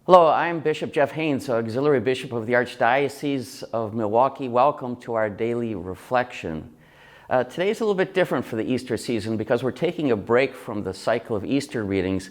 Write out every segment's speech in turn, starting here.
Hello, I'm Bishop Jeff Haynes, Auxiliary Bishop of the Archdiocese of Milwaukee. Welcome to our daily reflection. Today's a little bit different for the Easter season because we're taking a break from the cycle of Easter readings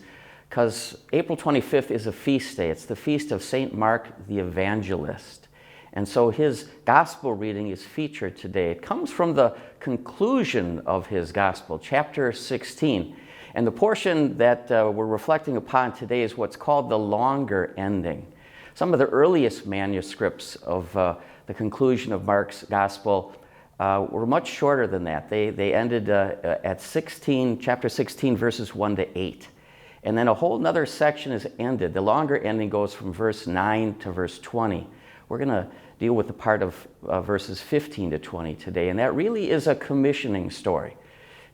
because April 25th is a feast day. It's the feast of St. Mark the Evangelist. And so his gospel reading is featured today. It comes from the conclusion of his gospel, chapter 16. And the portion that we're reflecting upon today is what's called the longer ending. Some of the earliest manuscripts of the conclusion of Mark's gospel were much shorter than that. They ended at chapter 16, verses 1 to 8. And then a whole nother section is ended. The longer ending goes from verse 9 to verse 20. We're going to deal with the part of verses 15 to 20 today. And that really is a commissioning story.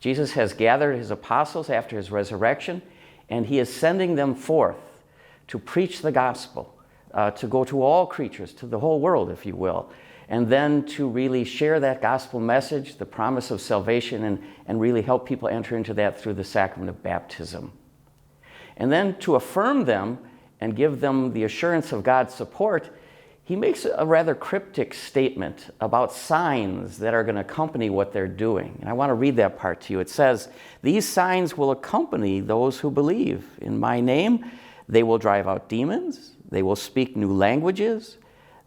Jesus has gathered his apostles after his resurrection, and he is sending them forth to preach the gospel, to go to all creatures, to the whole world, if you will, and then to really share that gospel message, the promise of salvation, and really help people enter into that through the sacrament of baptism. And then to affirm them and give them the assurance of God's support, he makes a rather cryptic statement about signs that are going to accompany what they're doing. And I want to read that part to you. It says, "These signs will accompany those who believe. In my name, they will drive out demons. They will speak new languages.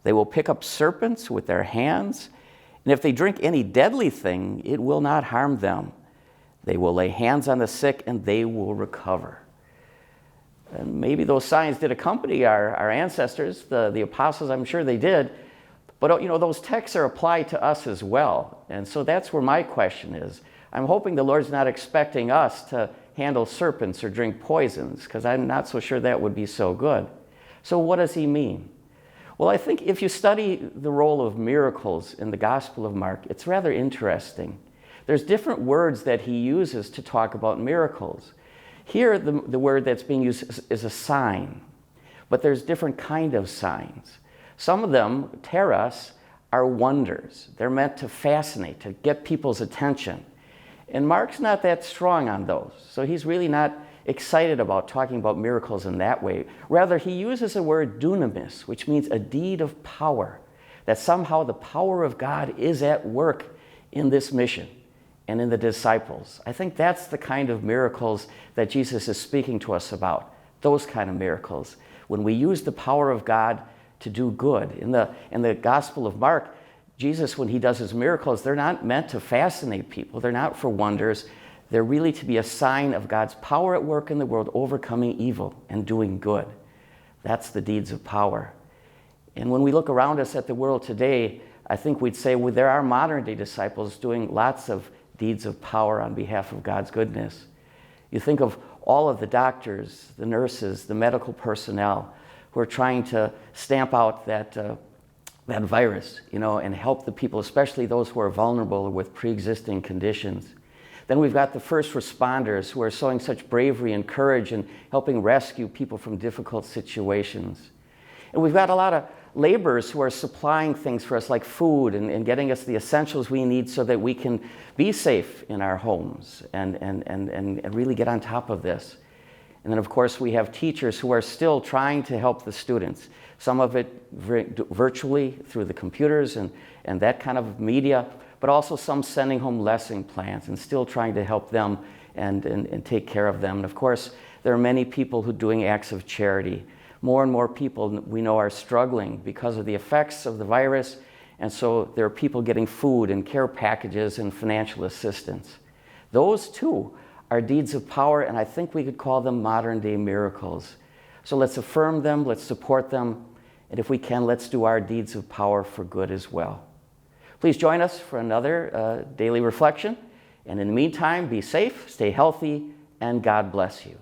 They will pick up serpents with their hands. And if they drink any deadly thing, it will not harm them. They will lay hands on the sick and they will recover." And maybe those signs did accompany our ancestors, the apostles, I'm sure they did. But those texts are applied to us as well. And so that's where my question is. I'm hoping the Lord's not expecting us to handle serpents or drink poisons, because I'm not so sure that would be so good. So what does he mean? Well, I think if you study the role of miracles in the Gospel of Mark, it's rather interesting. There's different words that he uses to talk about miracles. Here, the word that's being used is a sign, but there's different kind of signs. Some of them, teras, are wonders. They're meant to fascinate, to get people's attention. And Mark's not that strong on those, so he's really not excited about talking about miracles in that way. Rather, he uses the word dunamis, which means a deed of power, that somehow the power of God is at work in this mission and in the disciples. I think that's the kind of miracles that Jesus is speaking to us about, those kind of miracles. When we use the power of God to do good. In the Gospel of Mark, Jesus, when he does his miracles, they're not meant to fascinate people. They're not for wonders. They're really to be a sign of God's power at work in the world, overcoming evil and doing good. That's the deeds of power. And when we look around us at the world today, I think we'd say, well, there are modern day disciples doing lots of deeds of power on behalf of God's goodness. You think of all of the doctors, the nurses, the medical personnel who are trying to stamp out that virus, and help the people, especially those who are vulnerable with pre-existing conditions. Then we've got the first responders who are showing such bravery and courage and helping rescue people from difficult situations. And we've got a lot of laborers who are supplying things for us like food and getting us the essentials we need so that we can be safe in our homes and really get on top of this. And then, of course, we have teachers who are still trying to help the students, some of it virtually through the computers and that kind of media, but also some sending home lesson plans and still trying to help them and take care of them. And, of course, there are many people who are doing acts of charity. More and more people we know are struggling because of the effects of the virus, and so there are people getting food and care packages and financial assistance. Those too are deeds of power, and I think we could call them modern day miracles. So let's affirm them, let's support them, and if we can, let's do our deeds of power for good as well. Please join us for another daily reflection, and in the meantime, be safe, stay healthy, and God bless you.